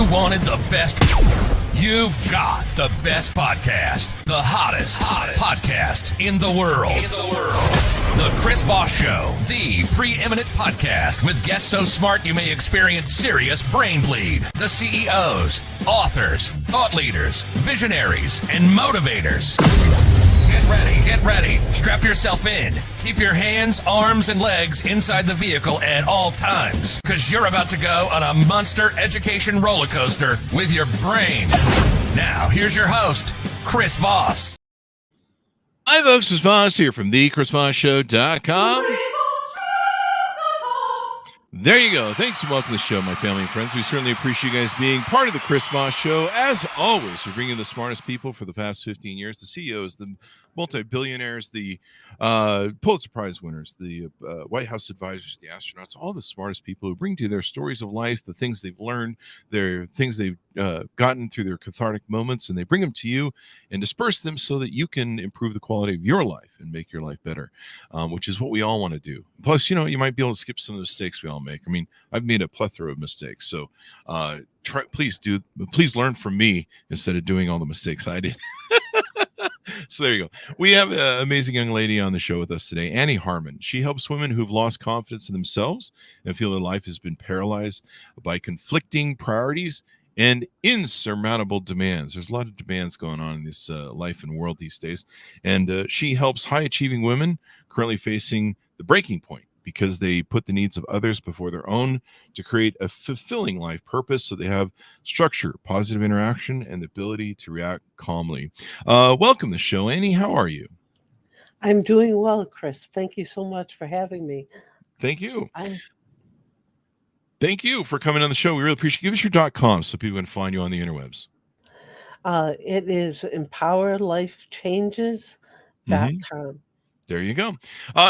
You wanted the best. You've got the best podcast, the hottest podcast in the world. The Chris Voss Show, the preeminent podcast with guests so smart you may experience serious brain bleed. The CEOs, authors, thought leaders, visionaries, and motivators. Get ready. Strap yourself in. Keep your hands, arms, and legs inside the vehicle at all times, because you're about to go on a monster education roller coaster with your brain. Now, here's your host, Chris Voss. Hi, folks. It's Voss here from thechrisvossshow.com. There you go. Thanks and welcome to the show, my family and friends. We certainly appreciate you guys being part of the Chris Voss Show. As always, we're bringing the smartest people for the past 15 years, the CEOs, the multi-billionaires, the Pulitzer Prize winners, the White House advisors, the astronauts, all the smartest people who bring to you their stories of life, the things they've learned, their things they've gotten through their cathartic moments, and they bring them to you and disperse them so that you can improve the quality of your life and make your life better, which is what we all want to do. Plus, you know, you might be able to skip some of the mistakes we all make. I mean, I've made a plethora of mistakes, so please learn from me instead of doing all the mistakes I did. So there you go. We have an amazing young lady on the show with us today, Annie Harmon. She helps women who've lost confidence in themselves and feel their life has been paralyzed by conflicting priorities and insurmountable demands. There's a lot of demands going on in this life and world these days. And she helps high-achieving women currently facing the breaking point because they put the needs of others before their own to create a fulfilling life purpose so they have structure, positive interaction, and the ability to react calmly. Welcome to the show, Annie. How are you? I'm doing well, Chris. Thank you so much for having me. Thank you. Thank you for coming on the show. We really appreciate it. Give us your .com so people can find you on the interwebs. It is empowerlifechanges.com. There you go.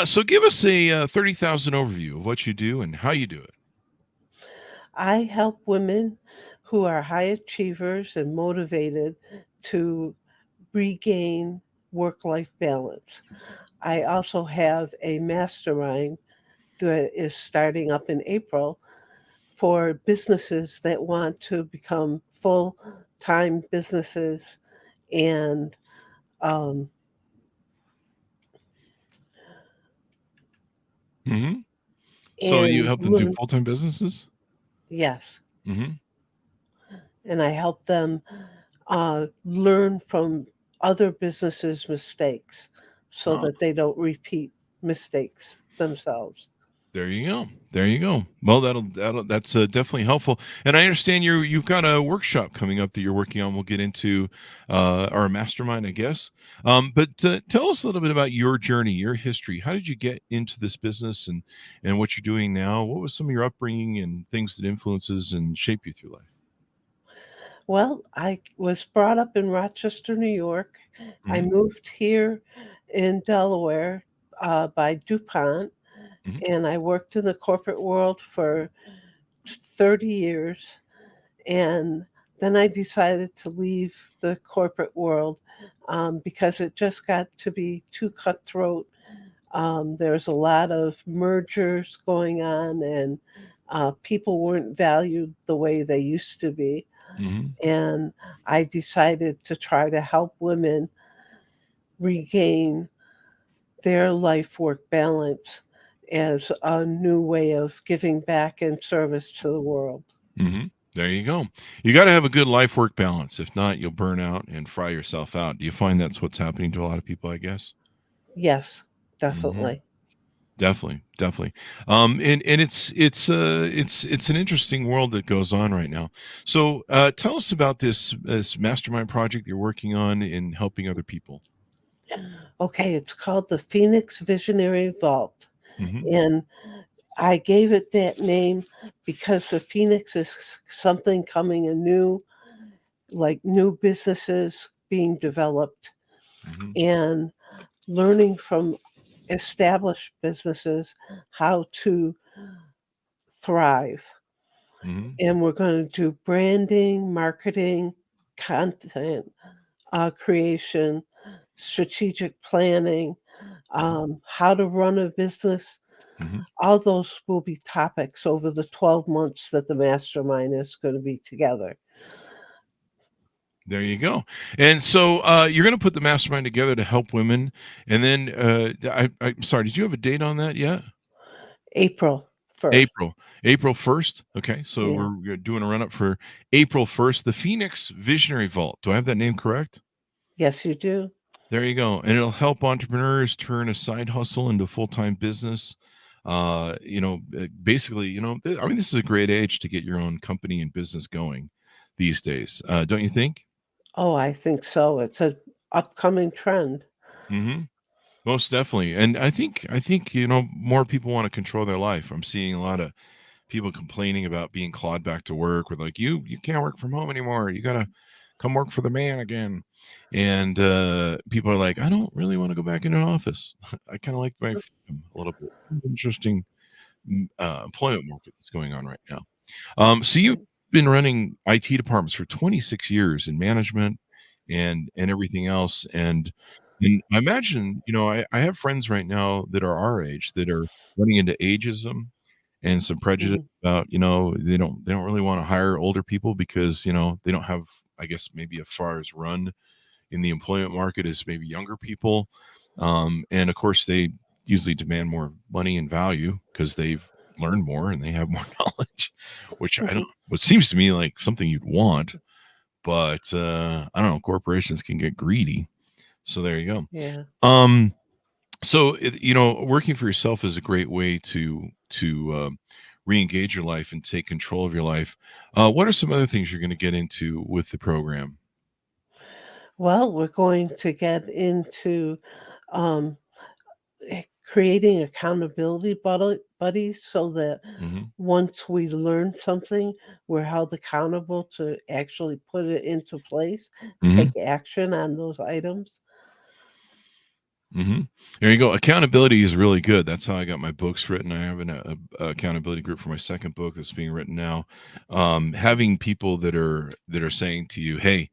So give us a 30,000 overview of what you do and how you do it. I help women who are high achievers and motivated to regain work-life balance. I also have a mastermind that is starting up in April for businesses that want to become full-time businesses and So you help them do full-time businesses? Yes. Mm-hmm. And I help them learn from other businesses' mistakes so that they don't repeat mistakes themselves. There you go. There you go. Well, that's definitely helpful. And I understand you've got a workshop coming up that you're working on. We'll get into our mastermind, I guess. But tell us a little bit about your journey, your history. How did you get into this business and what you're doing now? What was some of your upbringing and things that influences and shape you through life? Well, I was brought up in Rochester, New York. Mm-hmm. I moved here in Delaware by DuPont. Mm-hmm. And I worked in the corporate world for 30 years. And then I decided to leave the corporate world because it just got to be too cutthroat. There's a lot of mergers going on and people weren't valued the way they used to be. Mm-hmm. And I decided to try to help women regain their life-work balance as a new way of giving back and service to the world. Mm-hmm. There you go. You got to have a good life-work balance. If not, you'll burn out and fry yourself out. Do you find that's what's happening to a lot of people, I guess? Yes, definitely. Mm-hmm. Definitely. And it's an interesting world that goes on right now. So tell us about this mastermind project you're working on in helping other people. Okay, it's called the Phoenix Visionary Vault. Mm-hmm. And I gave it that name because the Phoenix is something coming anew, like new businesses being developed, mm-hmm. and learning from established businesses how to thrive. Mm-hmm. And we're going to do branding, marketing, content creation, strategic planning, how to run a business Mhm. All those will be topics over the 12 months that the mastermind is going to be together. There you go. And so you're going to put the mastermind together to help women. And then I'm sorry, did you have a date on that yet? April 1st. April 1st. Okay. So Yeah. we're doing a run up for April 1st, the Phoenix Visionary Vault. Do I have that name correct? Yes, you do. There you go. And it'll help entrepreneurs turn a side hustle into full-time business. Basically, I mean, this is a great age to get your own company and business going these days. Don't you think? Oh, I think so. It's a upcoming trend. Hmm. Most definitely. And I think, more people want to control their life. I'm seeing a lot of people complaining about being clawed back to work with like, you can't work from home anymore. You gotta come work for the man again. And people are like, I don't really want to go back into an office. I kind of like my freedom a little bit. Interesting employment market that's going on right now. So you've been running IT departments for 26 years in management and everything else. And I imagine, I have friends right now that are our age that are running into ageism and some prejudice Mhm. about, they don't really want to hire older people because, they don't have, I guess, maybe as far as run in the employment market as maybe younger people. And of course, they usually demand more money and value because they've learned more and they have more knowledge, which I don't, what seems to me like something you'd want, but I don't know, corporations can get greedy. So there you Yeah. go. So working for yourself is a great way to re-engage your life and take control of your life. What are some other things you're going to get into with the program? Well, we're going to get into um, creating accountability buddies so that Hmm. once we learn something, we're held accountable to actually put it into place, take Hmm. action on those items. Hmm. There you go. Accountability is really good. That's how I got my books written. I have a accountability group for my second book that's being written now. Having people that are saying to you, "Hey,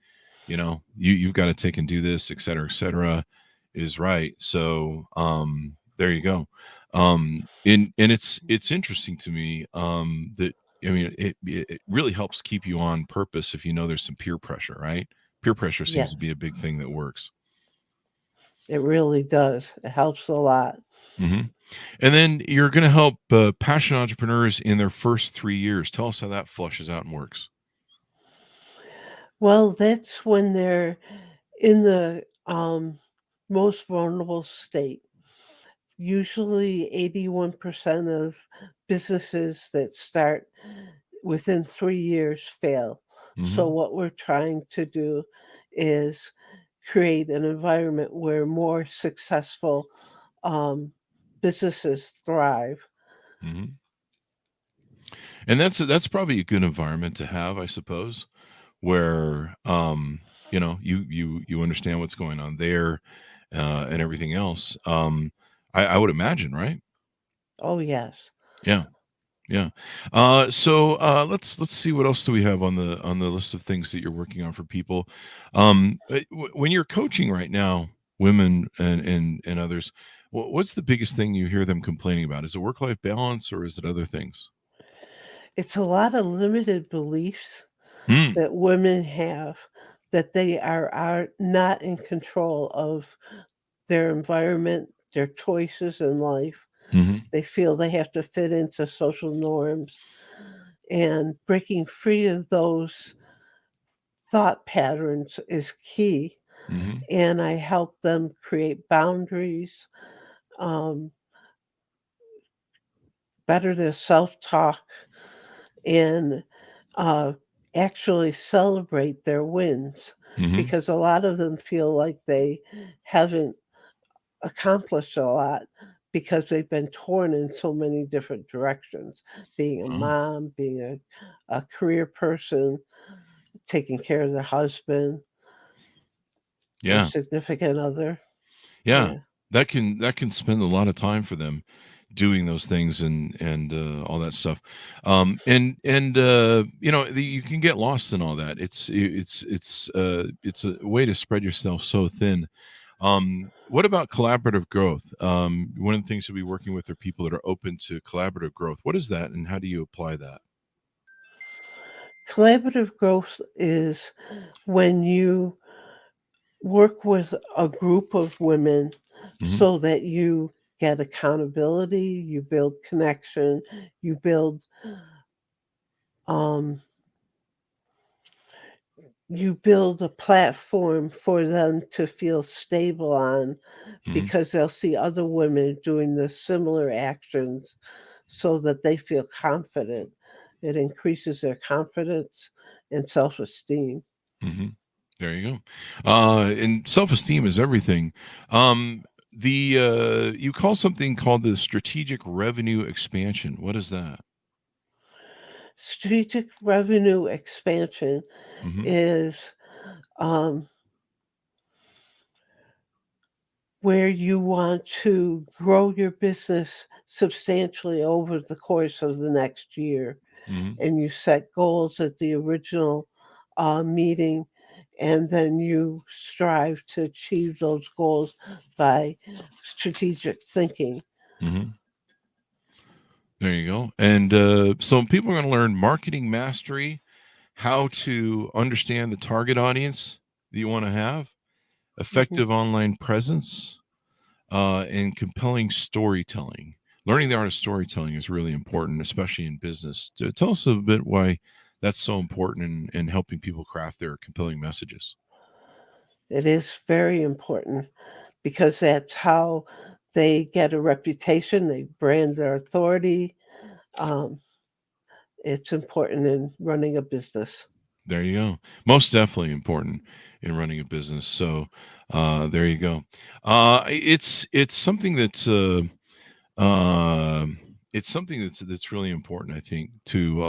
you've got to take and do this, et cetera," is right. So there you go. And it's interesting to me that I mean it really helps keep you on purpose if you know there's some peer pressure, right? Peer pressure seems Yes, to be a big thing that works. it really does. It helps a lot. Hmm. And then you're going to help passionate entrepreneurs in their first 3 years. Tell us how that flushes out and works. Well, that's when they're in the most vulnerable state. Usually, 81% of businesses that start within 3 years fail. So, Hmm. what we're trying to do is create an environment where more successful um, businesses thrive. Hmm. And that's probably a good environment to have, I suppose, where you understand what's going on there and everything else. I would imagine, right? Oh, yes. Yeah. Yeah. Let's see what else do we have on the list of things that you're working on for people. When you're coaching right now, women and others, what's the biggest thing you hear them complaining about? Is it work-life balance or is it other things? It's a lot of limited beliefs Hmm. that women have that they are not in control of their environment, their choices in life. Hmm. They feel they have to fit into social norms, and breaking free of those thought patterns is key. Hmm. And I help them create boundaries, um, better their self talk, and uh, actually celebrate their wins Hmm. because a lot of them feel like they haven't accomplished a lot because they've been torn in so many different directions, being a Oh, mom, being a career person, taking care of their husband or yeah. significant other. Yeah. Yeah. That can spend a lot of time for them doing those things and all that stuff. You can get lost in all that. It's a way to spread yourself so thin. What about collaborative growth? One of the things you'll be working with are people that are open to collaborative growth. What is that, and how do you apply that? Collaborative growth is when you work with a group of women Hmm. so that you get accountability, you build connection, you build um, you build a platform for them to feel stable on Hmm. because they'll see other women doing the similar actions so that they feel confident. It increases their confidence and self-esteem. Hmm. There you go. And self-esteem is everything. The You call something called the strategic revenue expansion. What is that? Strategic revenue expansion Hmm. is um, where you want to grow your business substantially over the course of the next year. Hmm. And you set goals at the original meeting, and then you strive to achieve those goals by strategic thinking. Hmm. There you go. And so people are going to learn marketing mastery, how to understand the target audience that you want to have, Mhm. effective online presence, and compelling storytelling. Learning the art of storytelling is really important, especially in business. Tell us a bit why that's so important in helping people craft their compelling messages. It is very important because that's how they get a reputation, they brand their authority. Um, it's important in running a business. There you go. Most definitely important in running a business. So there you go. It's something that's Um, it's something that's really important, I think, to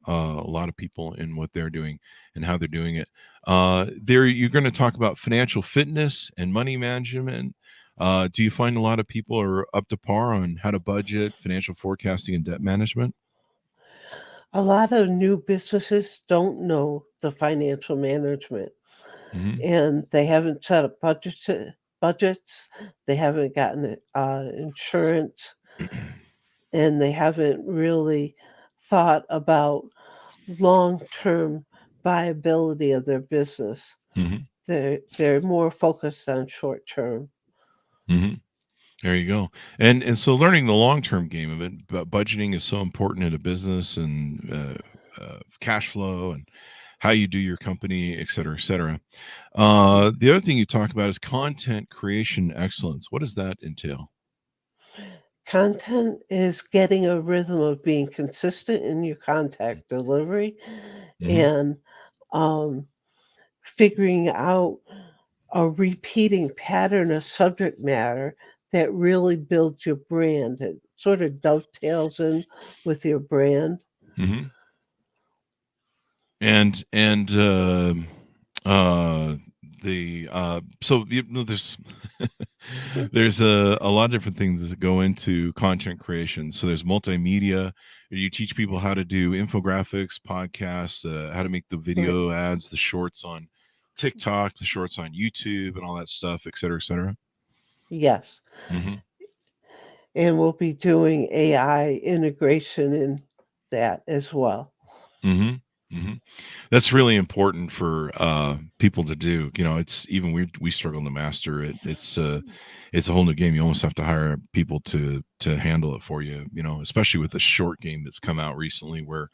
a lot of people in what they're doing and how they're doing it. There, you're going to talk about financial fitness and money management. Do you find a lot of people are up to par on how to budget, financial forecasting, and debt management? A lot of new businesses don't know the financial management, Hmm. and they haven't set up budgets, they haven't gotten insurance, and they haven't really thought about long-term viability of their business. Hmm. They're more focused on short term. Hmm. There you go. And so learning the long term game of it, budgeting is so important in a business, and cash flow, and how you do your company, et cetera, et cetera. The other thing you talk about is content creation excellence. What does that entail? Content is getting a rhythm of being consistent in your content delivery Hmm. and um, figuring out a repeating pattern of subject matter that really builds your brand. It sort of dovetails in with your brand. Hmm. And uh, the so you know, there's a lot of different things that go into content creation. So there's multimedia. You teach people how to do infographics, podcasts, how to make the Right. video ads, the shorts on TikTok, the shorts on YouTube, and all that stuff, et cetera, et cetera. Yes. Hmm. And we'll be doing AI integration in that as well. Hmm. Hmm. That's really important for people to do. You know, it's even we struggle to master it. It's a whole new game. You almost have to hire people to handle it for you. You know, especially with the short game that's come out recently, where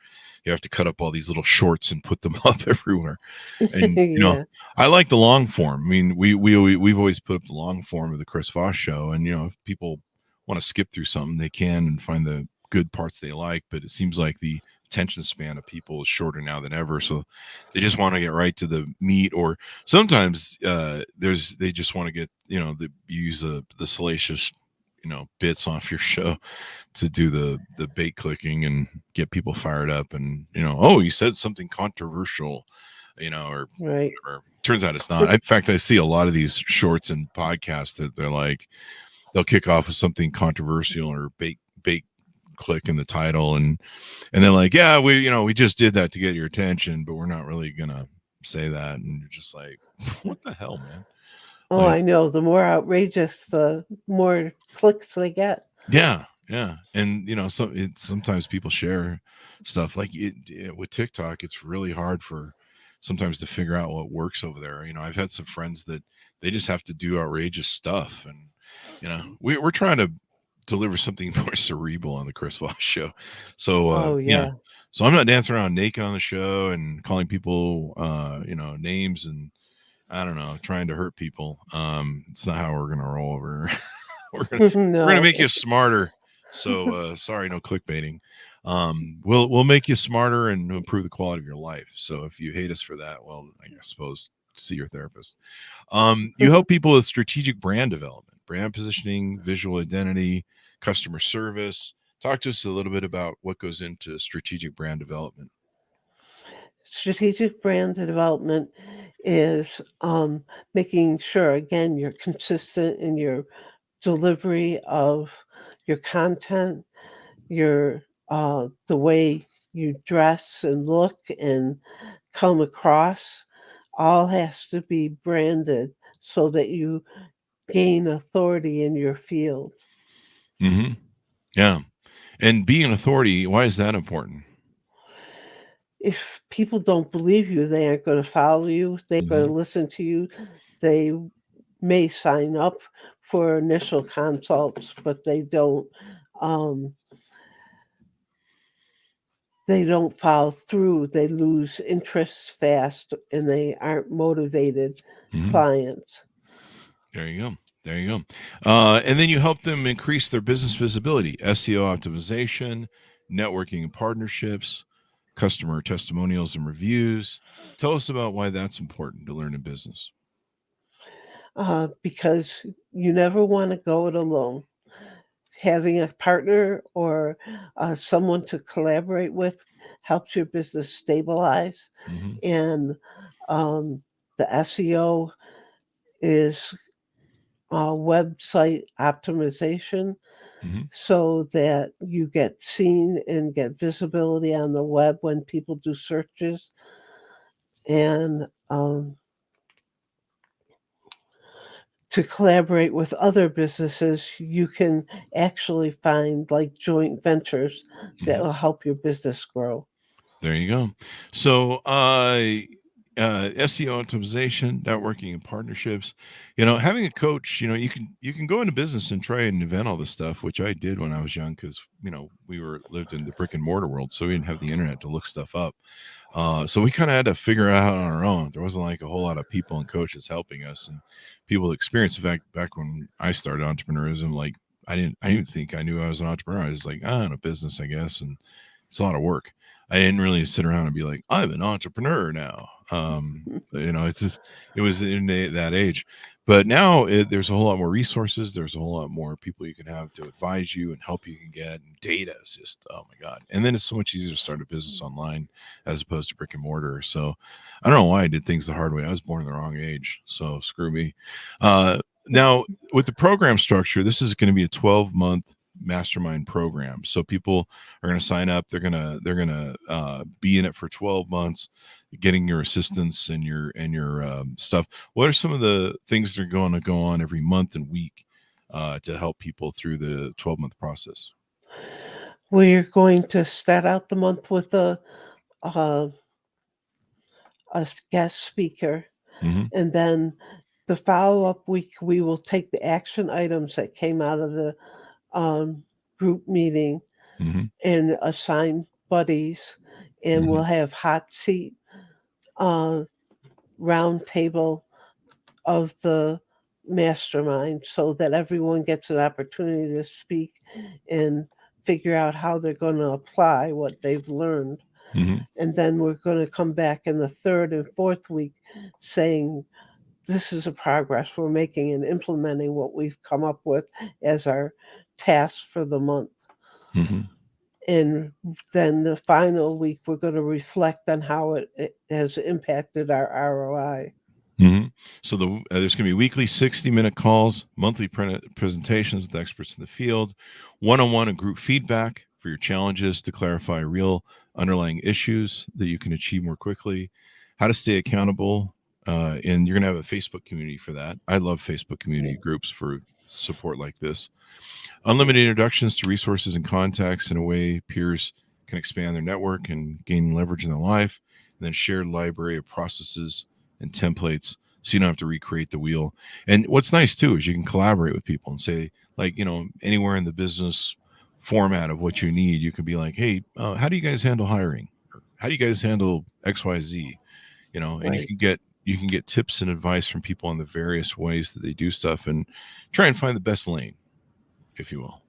you have to cut up all these little shorts and put them up everywhere. And Yeah. I like the long form. I mean, we've always put up the long form of the Chris Voss show, and if people want to skip through something, they can and find the good parts they like. But it seems like the attention span of people is shorter now than ever, so they just want to get right to the meat. Or sometimes they just want to get you use the salacious bits off your show to do the bait clicking and get people fired up, and oh, you said something controversial, or Right. whatever. Turns out it's not. In fact, I see a lot of these shorts and podcasts that they're like, they'll kick off with something controversial or bait click in the title, and they're like, yeah, we just did that to get your attention, but we're not really gonna say that. And you're just like, what the hell, man? Oh, Like, I know. The more outrageous, the more clicks they get. yeah, yeah, and sometimes people share stuff like with TikTok. It's really hard for sometimes to figure out what works over there. I've had some friends that they just have to do outrageous stuff, and we're trying to deliver something more cerebral on the Chris Voss show. So Oh, yeah, yeah. so I'm not dancing around naked on the show and calling people names and I don't know, trying to hurt people. It's not how we're gonna roll over. We're gonna No. make you smarter. So sorry, no clickbaiting. We'll make you smarter and improve the quality of your life. So if you hate us for that, well, I suppose see your therapist. You help people with strategic brand development, brand positioning, visual identity, customer service. Talk to us a little bit about what goes into strategic brand development. Strategic brand development is making sure, again, you're consistent in your delivery of your content, your the way you dress and look and come across, all has to be branded so that you gain authority in your field. Mm-hmm. Yeah, and being an authority, why is that important? If people don't believe you, they aren't going to follow you, they're going Mm-hmm. to listen to you. They may sign up for initial consults, but um, they don't follow through. They lose interest fast, and they aren't motivated Mm-hmm. clients. There you go. There you go. And then you help them increase their business visibility, SEO optimization, networking and partnerships, customer testimonials and reviews. Tell us about why that's important to learn in business. Because you never want to go it alone. Having a partner or someone to collaborate with helps your business stabilize. Mm-hmm. And um, the SEO is website optimization Mm-hmm. so that you get seen and get visibility on the web when people do searches. And to collaborate with other businesses, you can actually find like joint ventures that Mm-hmm. will help your business grow. There you go. So, SEO optimization, networking, and partnerships. Having a coach. You can go into business and try and invent all this stuff, which I did when I was young, because we lived in the brick and mortar world, so we didn't have the internet to look stuff up. So we kind of had to figure it out on our own. There wasn't like a whole lot of people and coaches helping us, and people experience. In fact, back when I started entrepreneurism, like I didn't think I knew I was an entrepreneur. I was like, in a business, I guess, and it's a lot of work. I didn't really sit around and be like, I'm an entrepreneur now. It's just, it was in that age. But now there's a whole lot more resources. There's a whole lot more people you can have to advise you and help you can get. And data is just, oh my God. And then it's so much easier to start a business online as opposed to brick and mortar. So I don't know why I did things the hard way. I was born in the wrong age. So screw me. Now, with the program structure, this is going to be a 12-month mastermind program. So people are going to sign up. They're going to be in it for 12 months, getting your assistance and your stuff. What are some of the things that are going to go on every month and week to help people through the 12-month process? We're going to start out the month with uh, a guest speaker, Mm-hmm. and then the follow-up week, we will take the action items that came out of the um, group meeting Mm-hmm. and assign buddies, and Mm-hmm. we'll have hot seat uh, round table of the mastermind so that everyone gets an opportunity to speak and figure out how they're going to apply what they've learned. Mm-hmm. And then we're going to come back in the third and fourth week saying, this is a progress we're making in implementing what we've come up with as our task for the month. Mm-hmm. And then the final week, we're going to reflect on how it has impacted our ROI. Mm-hmm. So there's going to be weekly 60-minute calls, monthly presentations with experts in the field, one-on-one and group feedback for your challenges to clarify real underlying issues that you can achieve more quickly, how to stay accountable and you're going to have a Facebook community for that. I love Facebook community groups for support like this. Unlimited introductions to resources and contacts in a way peers can expand their network and gain leverage in their life. And then shared library of processes and templates so you don't have to recreate the wheel. And what's nice too is you can collaborate with people and say, like, anywhere in the business format of what you need, you can be like, hey, how do you guys handle hiring? Or, how do you guys handle XYZ? And Right. you can get tips and advice from people on the various ways that they do stuff and try and find the best lane, if you will.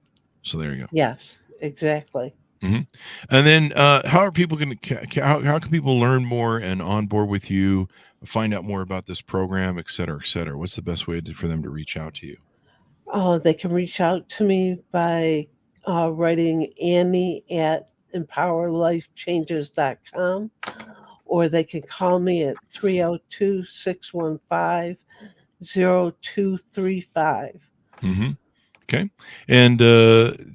So there you go. Yes, exactly. Mm-hmm. And then how are people going to, how can people learn more and onboard with you, find out more about this program, et cetera, et cetera? What's the best way for them to reach out to you? They can reach out to me by writing Annie at empowerlifechanges.com, or they can call me at 302-615-0235. Mm-hmm. Okay. And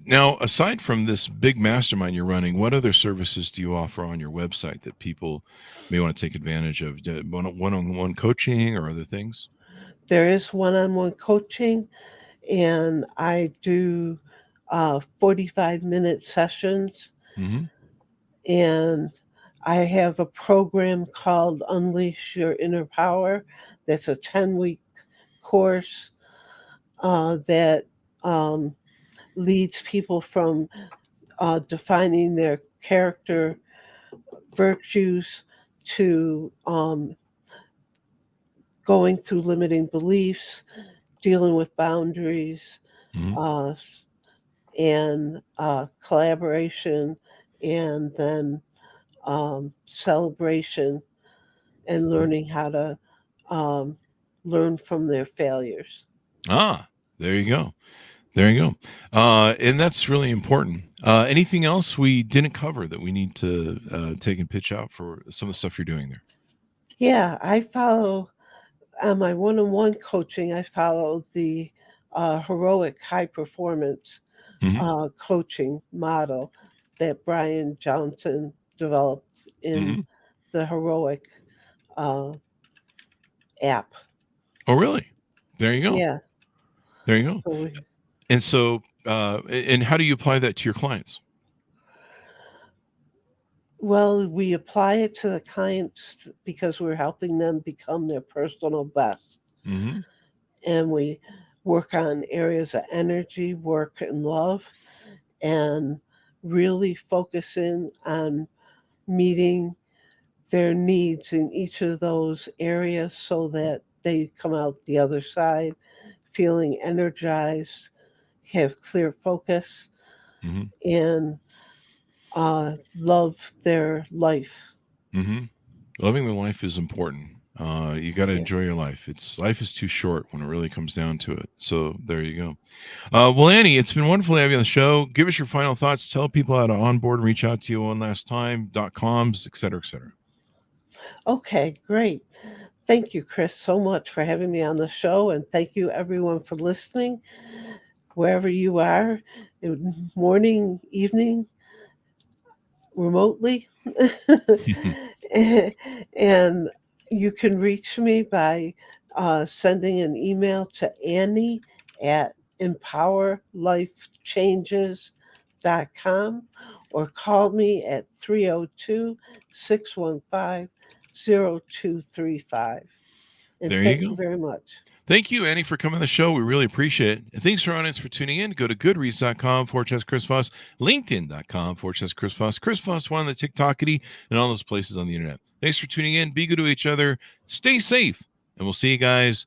now, aside from this big mastermind you're running, what other services do you offer on your website that people may want to take advantage of? One-on-one coaching or other things? There is one-on-one coaching, and I do 45-minute sessions. Mm-hmm. And I have a program called Unleash Your Inner Power. That's a 10-week course that leads people from defining their character virtues to going through limiting beliefs, dealing with boundaries, Mm-hmm. and collaboration, and then celebration, and learning how to learn from their failures. Ah, there you go. There you go. And that's really important. Anything else we didn't cover that we need to take and pitch out for some of the stuff you're doing there? Yeah, I follow on my one-on-one coaching. I follow the heroic high performance Mm-hmm. coaching model that Brian Johnson developed in Mm-hmm. the heroic uh, app. Oh, really? There you go. Yeah. There you go. So And so, and how do you apply that to your clients? well, we apply it to the clients because we're helping them become their personal best. Mm-hmm. And we work on areas of energy, work, and love, and really focus in on meeting their needs in each of those areas so that they come out the other side feeling energized, have clear focus, Mm-hmm. and love their life. Mm-hmm. Loving the life is important. You got to Yeah. enjoy your life. Life is too short when it really comes down to it. So there you go. Well, Annie, it's been wonderful to have you on the show. Give us your final thoughts. Tell people how to onboard and reach out to you one last time, .coms, et cetera, et cetera. Okay, great. Thank you, Chris, so much for having me on the show. And thank you, everyone, for listening, wherever you are, morning, evening, remotely. And you can reach me by sending an email to Annie at empowerlifechanges.com, or call me at 302-615-0235. And There you thank you go. very much. Thank you, Annie, for coming on the show. We really appreciate it. And thanks for our audience for tuning in. Go to goodreads.com/Chris Voss, LinkedIn.com/Chris Voss, Chris Voss one, the TikTokity, and all those places on the internet. Thanks for tuning in. Be good to each other. Stay safe. And we'll see you guys